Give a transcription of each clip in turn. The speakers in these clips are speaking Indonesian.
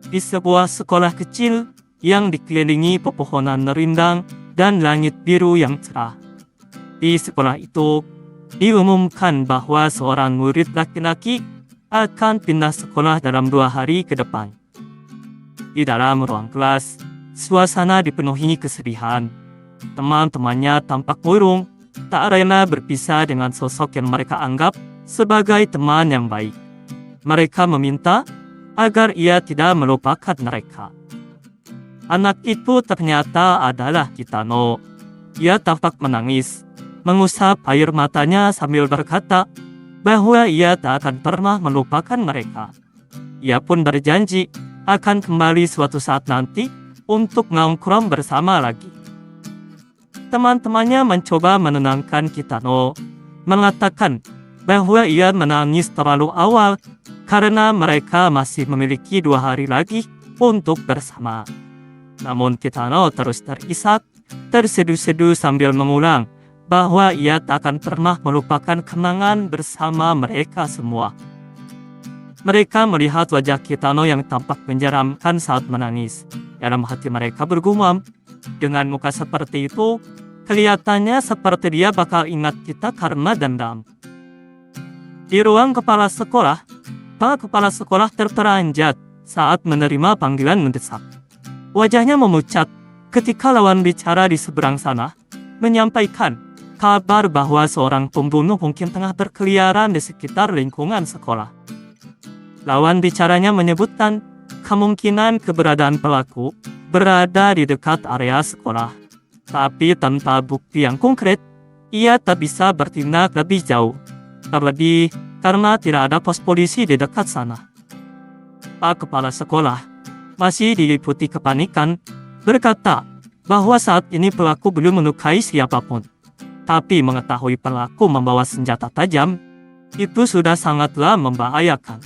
di sebuah sekolah kecil yang dikelilingi pepohonan rindang dan langit biru yang cerah. Di sekolah itu, diumumkan bahwa seorang murid laki-laki akan pindah sekolah dalam 2 hari ke depan. Di dalam ruang kelas, suasana dipenuhi kesedihan. Teman-temannya tampak murung, tak rela berpisah dengan sosok yang mereka anggap sebagai teman yang baik. Mereka meminta agar ia tidak melupakan mereka. Anak itu ternyata adalah Kitano. Ia tampak menangis, mengusap air matanya sambil berkata bahwa ia tak akan pernah melupakan mereka. Ia pun berjanji akan kembali suatu saat nanti untuk nongkrong bersama lagi. Teman-temannya mencoba menenangkan Kitano, mengatakan bahwa ia menangis terlalu awal karena mereka masih memiliki 2 hari lagi untuk bersama. Namun Kitano terus terisak, terseduh-seduh sambil mengulang bahwa ia tak akan pernah melupakan kenangan bersama mereka semua. Mereka melihat wajah Kitano yang tampak menyeramkan saat menangis. Dalam hati mereka bergumam, dengan muka seperti itu, kelihatannya seperti dia bakal ingat kita karena dendam. Di ruang kepala sekolah, Pak Kepala Sekolah terperanjat saat menerima panggilan mendesak. Wajahnya memucat ketika lawan bicara di seberang sana menyampaikan kabar bahwa seorang pembunuh mungkin tengah berkeliaran di sekitar lingkungan sekolah. Lawan bicaranya menyebutkan kemungkinan keberadaan pelaku berada di dekat area sekolah. Tapi tanpa bukti yang konkret, ia tak bisa bertindak lebih jauh. Terlebih karena tidak ada pos polisi di dekat sana. Pak Kepala Sekolah masih diliputi kepanikan, berkata bahwa saat ini pelaku belum melukai siapapun. Tapi mengetahui pelaku membawa senjata tajam, itu sudah sangatlah membahayakan.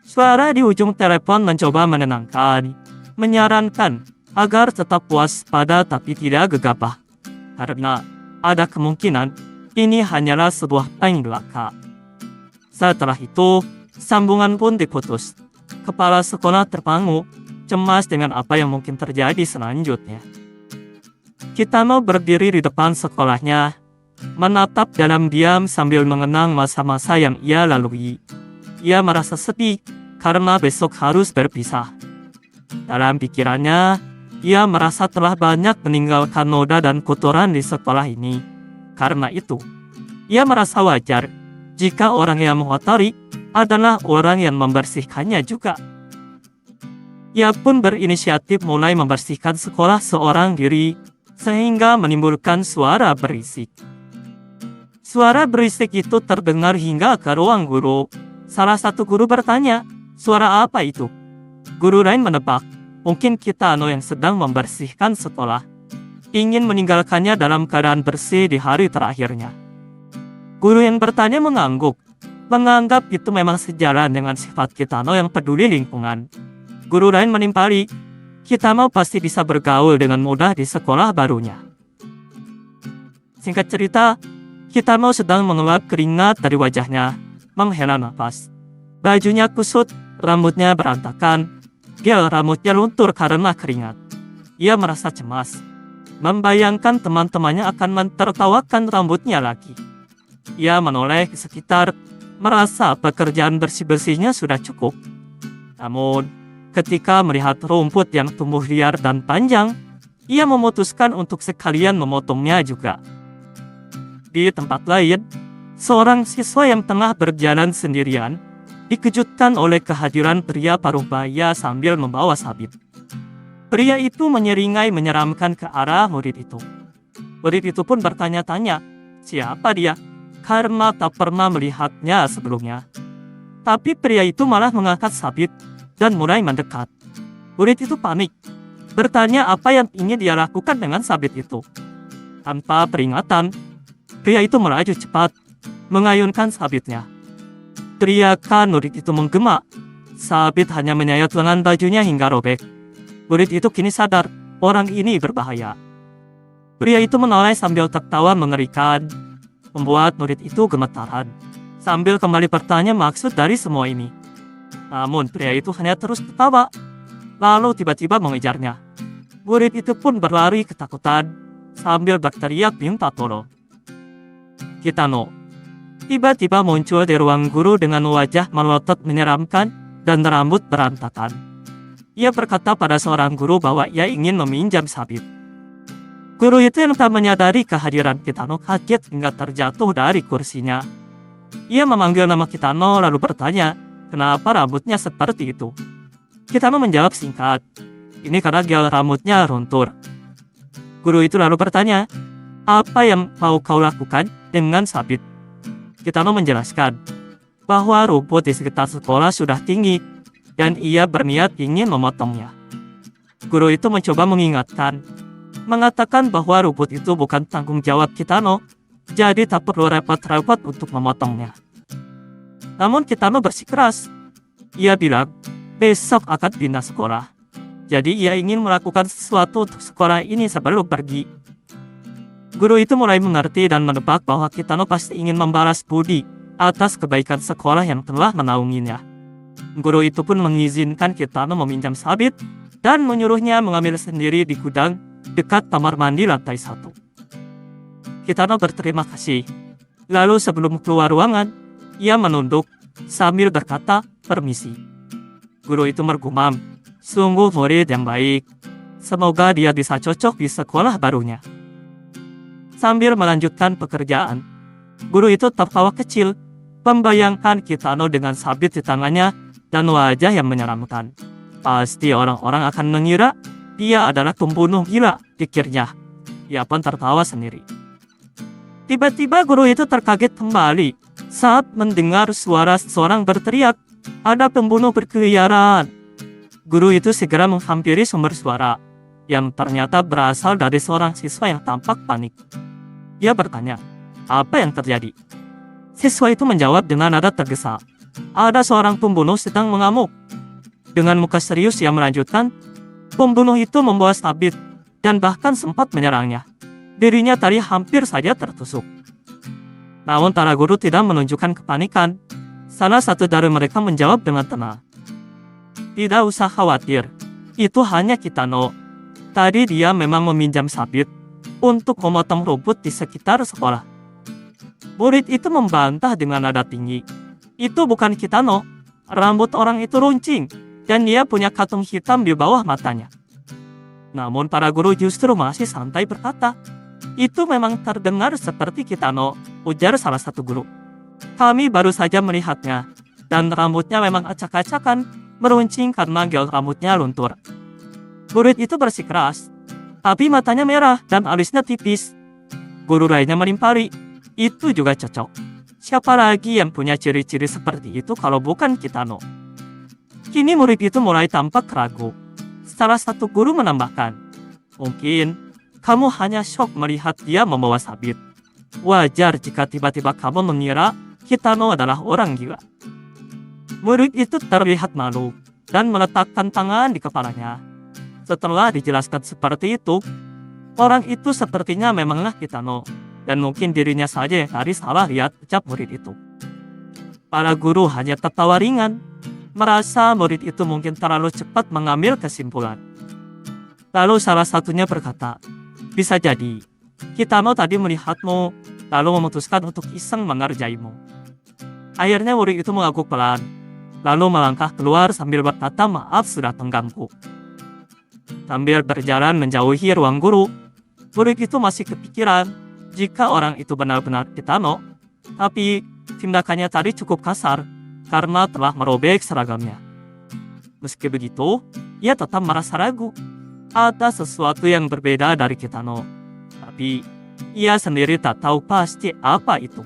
Suara di ujung telepon mencoba menenangkan, menyarankan agar tetap waspada tapi tidak gegabah. Karena ada kemungkinan ini hanyalah sebuah prank belaka. Setelah itu, sambungan pun diputus. Kepala sekolah terpangu, cemas dengan apa yang mungkin terjadi selanjutnya. Kitano berdiri di depan sekolahnya, menatap dalam diam sambil mengenang masa-masa yang ia lalui. Ia merasa sedih karena besok harus berpisah. Dalam pikirannya, ia merasa telah banyak meninggalkan noda dan kotoran di sekolah ini. Karena itu, ia merasa wajar jika orang yang mengotori adalah orang yang membersihkannya juga. Ia pun berinisiatif mulai membersihkan sekolah seorang diri, sehingga menimbulkan suara berisik. Suara berisik itu terdengar hingga ke ruang guru. Salah satu guru bertanya, "Suara apa itu?" Guru lain menebak, mungkin Kitano yang sedang membersihkan sekolah, ingin meninggalkannya dalam keadaan bersih di hari terakhirnya. Guru yang bertanya mengangguk, menganggap itu memang sejalan dengan sifat Kitano yang peduli lingkungan. Guru lain menimpali, Kitano pasti bisa bergaul dengan mudah di sekolah barunya. Singkat cerita, Kitano sedang mengeluap keringat dari wajahnya, menghela nafas. Bajunya kusut, rambutnya berantakan, gel rambutnya luntur karena keringat. Ia merasa cemas, membayangkan teman-temannya akan mentertawakan rambutnya lagi. Ia menoleh ke sekitar, merasa pekerjaan bersih-bersihnya sudah cukup. Namun, ketika melihat rumput yang tumbuh liar dan panjang, ia memutuskan untuk sekalian memotongnya juga. Di tempat lain, seorang siswa yang tengah berjalan sendirian dikejutkan oleh kehadiran pria paruh baya sambil membawa sabit. Pria itu menyeringai menyeramkan ke arah murid itu. Murid itu pun bertanya-tanya, siapa dia? Karena tak pernah melihatnya sebelumnya. Tapi pria itu malah mengangkat sabit dan mulai mendekat. Murid itu panik, bertanya apa yang ingin dia lakukan dengan sabit itu. Tanpa peringatan, pria itu melaju cepat, mengayunkan sabitnya. Teriakan murid itu menggema. Sabit hanya menyayat lengan bajunya hingga robek. Murid itu kini sadar, orang ini berbahaya. Pria itu menoleh sambil tertawa mengerikan, membuat murid itu gemetaran. Sambil kembali bertanya maksud dari semua ini. Namun pria itu hanya terus tertawa, lalu tiba-tiba mengejarnya. Murid itu pun berlari ketakutan sambil berteriak minta tolong. Kitano tiba-tiba muncul di ruang guru dengan wajah melotot menyeramkan dan rambut berantakan. Ia berkata pada seorang guru bahwa ia ingin meminjam sabit. Guru itu yang tak menyadari kehadiran Kitano kaget hingga terjatuh dari kursinya. Ia memanggil nama Kitano lalu bertanya, kenapa rambutnya seperti itu? Kitano menjawab singkat, ini karena gel rambutnya runtuh. Guru itu lalu bertanya, apa yang mau kau lakukan dengan sabit? Kitano menjelaskan bahwa rumput di sekitar sekolah sudah tinggi dan ia berniat ingin memotongnya. Guru itu mencoba mengingatkan, mengatakan bahwa rumput itu bukan tanggung jawab Kitano, jadi tak perlu repot-repot untuk memotongnya. Namun Kitano bersikeras. Ia bilang, besok akan pindah sekolah. Jadi ia ingin melakukan sesuatu untuk sekolah ini sebelum pergi. Guru itu mulai mengerti dan menebak bahwa Kitano pasti ingin membalas budi atas kebaikan sekolah yang telah menaunginya. Guru itu pun mengizinkan Kitano meminjam sabit dan menyuruhnya mengambil sendiri di gudang dekat kamar mandi lantai 1. Kitano berterima kasih. Lalu sebelum keluar ruangan, ia menunduk sambil berkata, permisi. Guru itu bergumam, sungguh murid yang baik. Semoga dia bisa cocok di sekolah barunya. Sambil melanjutkan pekerjaan, guru itu tertawa kecil, membayangkan Kitano dengan sabit di tangannya dan wajah yang menyeramkan. Pasti orang-orang akan mengira dia adalah pembunuh gila, pikirnya. Ia pun tertawa sendiri. Tiba-tiba guru itu terkaget kembali saat mendengar suara seseorang berteriak, ada pembunuh berkeliaran. Guru itu segera menghampiri sumber suara, yang ternyata berasal dari seorang siswa yang tampak panik. Ia bertanya, apa yang terjadi? Siswa itu menjawab dengan nada tergesa, ada seorang pembunuh sedang mengamuk. Dengan muka serius ia melanjutkan, pembunuh itu membawa sabit dan bahkan sempat menyerangnya. Dirinya tadi hampir saja tertusuk. Namun para guru tidak menunjukkan kepanikan. Salah satu dari mereka menjawab dengan tenang, tidak usah khawatir, itu hanya Kitano. Tadi dia memang meminjam sabit untuk memotong rumput di sekitar sekolah. Murid itu membantah dengan nada tinggi, itu bukan Kitano, rambut orang itu runcing dan dia punya katung hitam di bawah matanya. Namun para guru justru masih santai berkata, itu memang terdengar seperti Kitano, ujar salah satu guru. Kami baru saja melihatnya, dan rambutnya memang acak-acakan, meruncing karena gel rambutnya luntur. Murid itu bersikeras, tapi matanya merah dan alisnya tipis. Guru lainnya menimpali, itu juga cocok. Siapa lagi yang punya ciri-ciri seperti itu kalau bukan Kitano? Kini murid itu mulai tampak ragu. Salah satu guru menambahkan, mungkin kamu hanya shock melihat dia membawa sabit. Wajar jika tiba-tiba kamu mengira Kitano adalah orang gila. Murid itu terlihat malu dan meletakkan tangan di kepalanya. Setelah dijelaskan seperti itu, orang itu sepertinya memanglah Kitano, dan mungkin dirinya saja yang tadi salah lihat ucap murid itu. Para guru hanya tertawa ringan, merasa murid itu mungkin terlalu cepat mengambil kesimpulan. Lalu salah satunya berkata, bisa jadi Kitano tadi melihatmu, lalu memutuskan untuk iseng mengerjaimu. Akhirnya murid itu mengangguk pelan, lalu melangkah keluar sambil berkata maaf sudah mengganggu. Sambil berjalan menjauhi ruang guru, murid itu masih kepikiran jika orang itu benar-benar Kitano, tapi tindakannya tadi cukup kasar karena telah merobek seragamnya. Meski begitu, ia tetap merasa ragu. Ada sesuatu yang berbeda dari Kitano, tapi ia sendiri tak tahu pasti apa itu.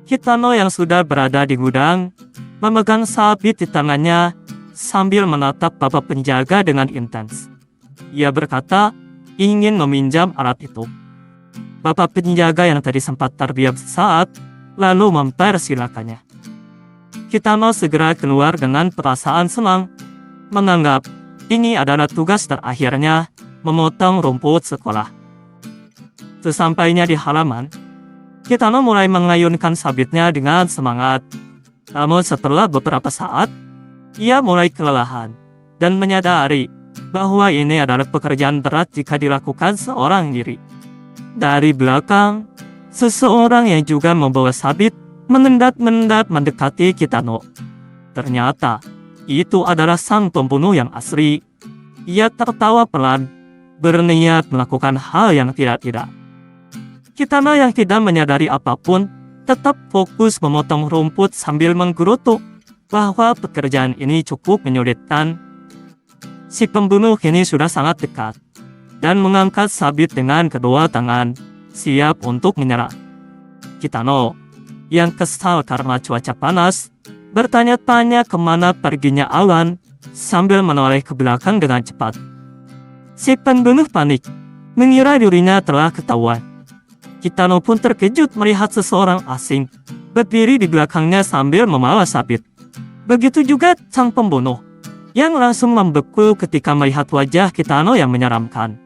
Kitano yang sudah berada di gudang, memegang sabit di tangannya sambil menatap bapak penjaga dengan intens. Ia berkata ingin meminjam alat itu. Bapak penjaga yang tadi sempat terdiam sesaat, lalu mempersilakannya. Kitano segera keluar dengan perasaan senang, menganggap ini adalah tugas terakhirnya, memotong rumput sekolah. Sesampainya di halaman, Kitano mulai mengayunkan sabitnya dengan semangat. Namun setelah beberapa saat, ia mulai kelelahan dan menyadari bahwa ini adalah pekerjaan berat jika dilakukan seorang diri. Dari belakang, seseorang yang juga membawa sabit menendat-menendat mendekati Kitano. Ternyata, itu adalah sang pembunuh yang asli. Ia tertawa pelan, berniat melakukan hal yang tidak-tidak. Kitano yang tidak menyadari apapun, tetap fokus memotong rumput sambil menggerutu bahwa pekerjaan ini cukup menyulitkan. Si pembunuh kini sudah sangat dekat dan mengangkat sabit dengan kedua tangan, siap untuk menyerah. Kitano, yang kesal karena cuaca panas, bertanya-tanya kemana perginya awan sambil menoleh ke belakang dengan cepat. Si pembunuh panik, mengira dirinya telah ketahuan. Kitano pun terkejut melihat seseorang asing berdiri di belakangnya sambil membawa sabit. Begitu juga sang pembunuh, yang langsung membeku ketika melihat wajah Kitano yang menyeramkan.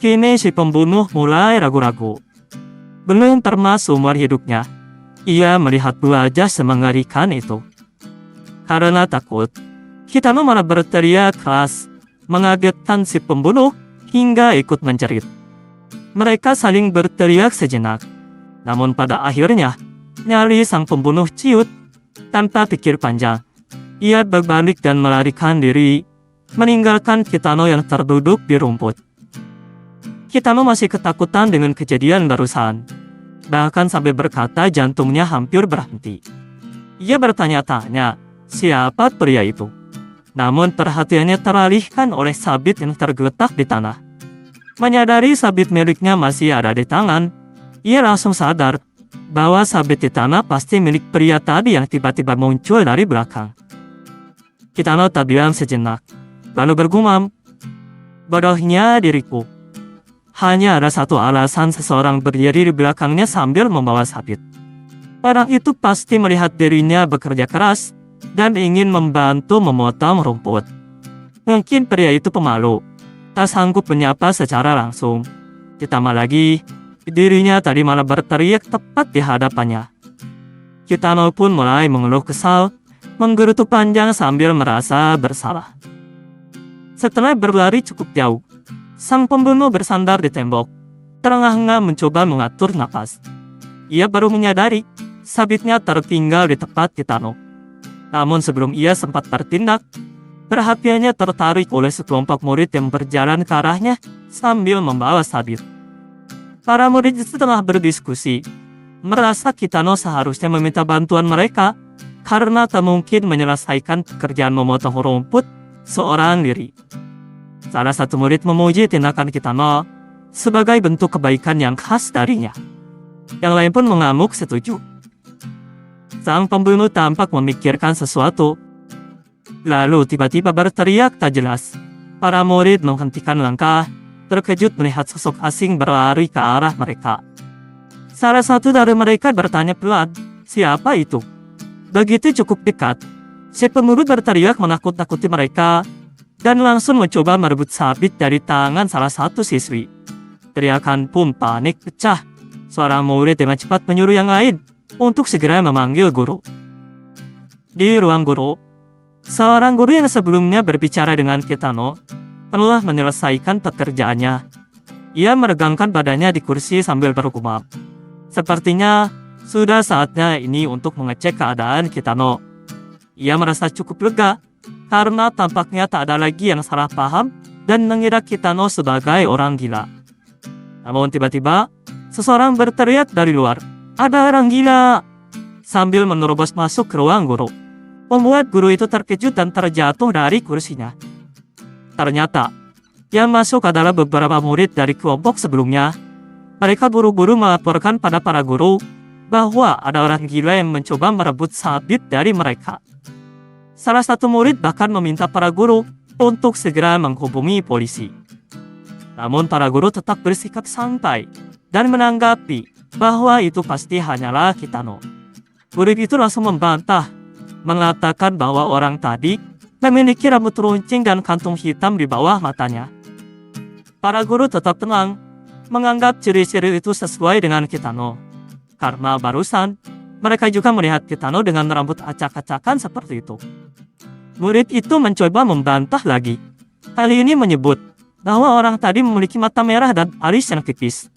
Kini si pembunuh mulai ragu-ragu. Belum pernah seumur hidupnya ia melihat wajah semengerikan itu. Karena takut, Kitano malah berteriak keras, mengagetkan si pembunuh hingga ikut menjerit. Mereka saling berteriak sejenak, namun pada akhirnya nyali sang pembunuh ciut. Tanpa pikir panjang, ia berbalik dan melarikan diri, meninggalkan Kitano yang terduduk di rumput. Kitano masih ketakutan dengan kejadian barusan, bahkan sampai berkata jantungnya hampir berhenti. Ia bertanya-tanya, siapa pria itu? Namun perhatiannya teralihkan oleh sabit yang tergeletak di tanah. Menyadari sabit miliknya masih ada di tangan, ia langsung sadar bahwa sabit di tanah pasti milik pria tadi yang tiba-tiba muncul dari belakang. Kitano terdiam sejenak, lalu bergumam, bodohnya diriku. Hanya ada satu alasan seseorang berdiri di belakangnya sambil membawa sabit. Orang itu pasti melihat dirinya bekerja keras dan ingin membantu memotong rumput. Mungkin pria itu pemalu, tak sanggup menyapa secara langsung. Ditambah lagi, dirinya tadi malah berteriak tepat di hadapannya. Kitano pun mulai mengeluh kesal, menggerutu panjang sambil merasa bersalah. Setelah berlari cukup jauh, sang pembunuh bersandar di tembok, terengah-engah mencoba mengatur napas. Ia baru menyadari sabitnya tertinggal di tempat Kitano. Namun sebelum ia sempat bertindak, perhatiannya tertarik oleh sekelompok murid yang berjalan ke arahnya sambil membawa sabit. Para murid setelah berdiskusi, merasa Kitano seharusnya meminta bantuan mereka karena tak mungkin menyelesaikan pekerjaan memotong rumput seorang diri. Salah satu murid memuji tindakan Kitano sebagai bentuk kebaikan yang khas darinya. Yang lain pun mengamuk setuju. Sang pembunuh tampak memikirkan sesuatu, lalu tiba-tiba berteriak tak jelas. Para murid menghentikan langkah, terkejut melihat sosok asing berlari ke arah mereka. Salah satu dari mereka bertanya pelan, siapa itu? Begitu cukup dekat, si pemuda berteriak menakut-nakuti mereka dan langsung mencoba merebut sabit dari tangan salah satu siswi. Teriakan pun panik pecah. Seorang murid dengan cepat menyuruh yang lain untuk segera memanggil guru. Di ruang guru, seorang guru yang sebelumnya berbicara dengan Kitano telah menyelesaikan pekerjaannya. Ia meregangkan badannya di kursi sambil bergumam. Sepertinya sudah saatnya ini untuk mengecek keadaan Kitano. Ia merasa cukup lega karena tampaknya tak ada lagi yang salah paham dan mengira Kitano sebagai orang gila. Namun tiba-tiba, seseorang berteriak dari luar, ada orang gila! Sambil menerobos masuk ke ruang guru. Membuat guru itu terkejut dan terjatuh dari kursinya. Ternyata, yang masuk adalah beberapa murid dari kelompok sebelumnya. Mereka buru-buru melaporkan pada para guru bahwa ada orang gila yang mencoba merebut sabit dari mereka. Salah satu murid bahkan meminta para guru untuk segera menghubungi polisi. Namun para guru tetap bersikap santai dan menanggapi bahwa itu pasti hanyalah Kitano. Murid itu langsung membantah, mengatakan bahwa orang tadi memiliki rambut runcing dan kantung hitam di bawah matanya. Para guru tetap tenang, menganggap ciri-ciri itu sesuai dengan Kitano. Karena barusan, Mereka juga melihat Kitano dengan rambut acak-acakan seperti itu. Murid itu mencoba membantah lagi. Kali ini menyebut bahwa orang tadi memiliki mata merah dan alis yang tipis.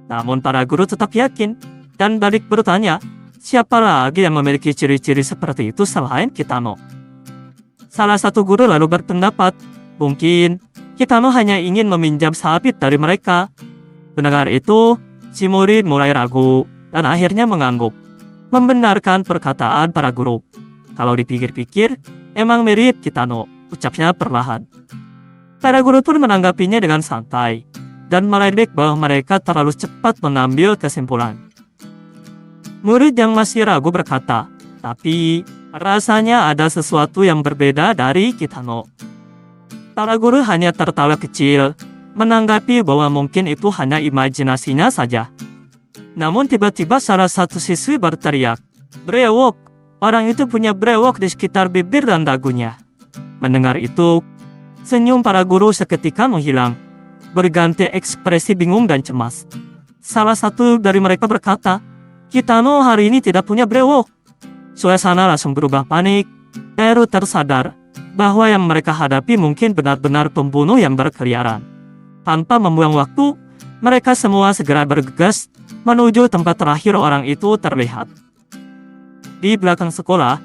Namun para guru tetap yakin dan balik bertanya, siapa lagi yang memiliki ciri-ciri seperti itu selain Kitano? Salah satu guru lalu berpendapat, mungkin Kitano hanya ingin meminjam sabit dari mereka. Mendengar itu, si murid mulai ragu dan akhirnya mengangguk, membenarkan perkataan para guru. Kalau dipikir-pikir, emang mirip Kitano, ucapnya perlahan. Para guru pun menanggapinya dengan santai dan meledek bahwa mereka terlalu cepat mengambil kesimpulan. Murid yang masih ragu berkata, tapi rasanya ada sesuatu yang berbeda dari Kitano. Para guru hanya tertawa kecil, menanggapi bahwa mungkin itu hanya imajinasinya saja. Namun tiba-tiba salah satu siswi berteriak, "Brewok!" Orang itu punya brewok di sekitar bibir dan dagunya. Mendengar itu, senyum para guru seketika menghilang, berganti ekspresi bingung dan cemas. Salah satu dari mereka berkata, "Kitano hari ini tidak punya brewok." Suasana langsung berubah panik, baru tersadar bahwa yang mereka hadapi mungkin benar-benar pembunuh yang berkeliaran. Tanpa membuang waktu, mereka semua segera bergegas menuju tempat terakhir orang itu terlihat. Di belakang sekolah,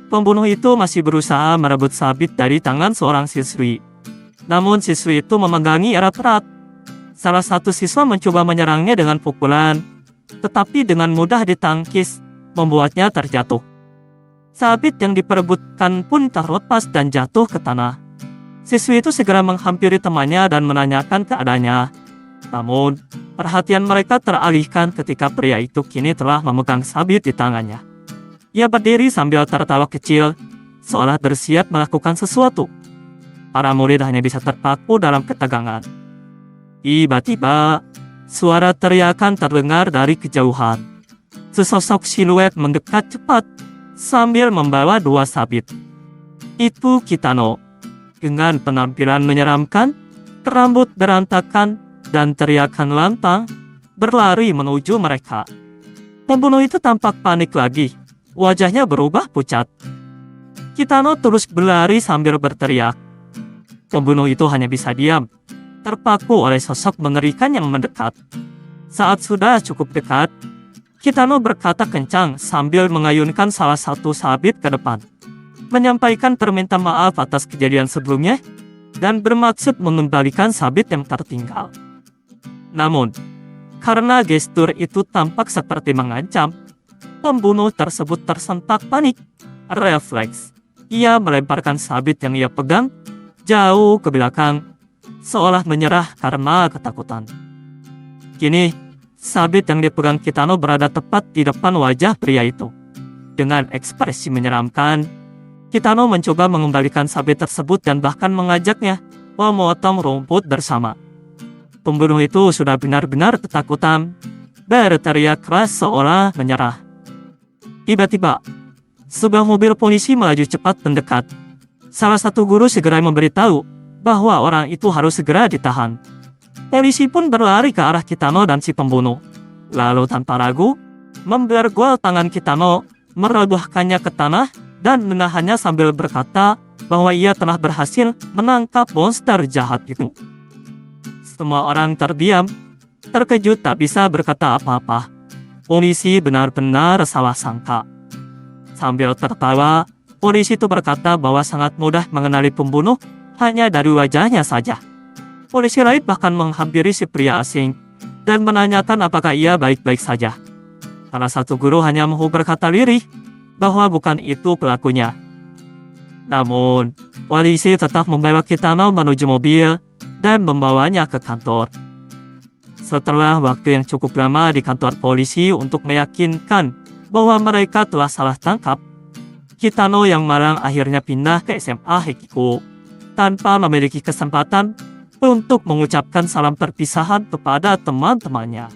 pembunuh itu masih berusaha merebut sabit dari tangan seorang siswi. Namun siswi itu memegangi erat-erat. Salah satu siswa mencoba menyerangnya dengan pukulan, tetapi dengan mudah ditangkis, membuatnya terjatuh. Sabit yang diperebutkan pun terlepas dan jatuh ke tanah. Siswi itu segera menghampiri temannya dan menanyakan keadaannya. Namun, perhatian mereka teralihkan ketika pria itu kini telah memegang sabit di tangannya. Ia berdiri sambil tertawa kecil, seolah bersiap melakukan sesuatu. Para murid hanya bisa terpaku dalam ketegangan. Tiba-tiba, suara teriakan terdengar dari kejauhan. Sesosok siluet mendekat cepat, sambil membawa dua sabit. Itu Kitano. Dengan penampilan menyeramkan, rambut berantakan, dan teriakan lantang, berlari menuju mereka. Pembunuh itu tampak panik lagi. Wajahnya berubah pucat. Kitano terus berlari sambil berteriak. Pembunuh itu hanya bisa diam, terpaku oleh sosok mengerikan yang mendekat. Saat sudah cukup dekat, Kitano berkata kencang sambil mengayunkan salah satu sabit ke depan, menyampaikan permintaan maaf atas kejadian sebelumnya dan bermaksud mengembalikan sabit yang tertinggal. Namun, karena gestur itu tampak seperti mengancam, pembunuh tersebut tersentak panik. Refleks, ia melemparkan sabit yang ia pegang jauh ke belakang, seolah menyerah karena ketakutan. Kini, sabit yang dipegang Kitano berada tepat di depan wajah pria itu. Dengan ekspresi menyeramkan, Kitano mencoba mengembalikan sabit tersebut dan bahkan mengajaknya memotong rumput bersama. Pembunuh itu sudah benar-benar ketakutan, berteriak keras seolah menyerah. Tiba-tiba, sebuah mobil polisi melaju cepat mendekat. Salah satu guru segera memberitahu bahwa orang itu harus segera ditahan. Polisi pun berlari ke arah Kitano dan si pembunuh. Lalu tanpa ragu, membergol tangan Kitano, merobohkannya ke tanah, dan menahannya sambil berkata bahwa ia telah berhasil menangkap monster jahat itu. Semua orang terdiam, terkejut tak bisa berkata apa-apa. Polisi benar-benar salah sangka. Sambil tertawa, polisi itu berkata bahwa sangat mudah mengenali pembunuh hanya dari wajahnya saja. Polisi lain bahkan menghampiri si pria asing dan menanyakan apakah ia baik-baik saja. Salah satu guru hanya mau berkata lirih bahwa bukan itu pelakunya. Namun, polisi tetap membawa Kitano menuju mobil dan membawanya ke kantor. Setelah waktu yang cukup lama di kantor polisi untuk meyakinkan bahwa mereka telah salah tangkap, Kitano yang malang akhirnya pindah ke SMA Hekiko tanpa memiliki kesempatan untuk mengucapkan salam perpisahan kepada teman-temannya.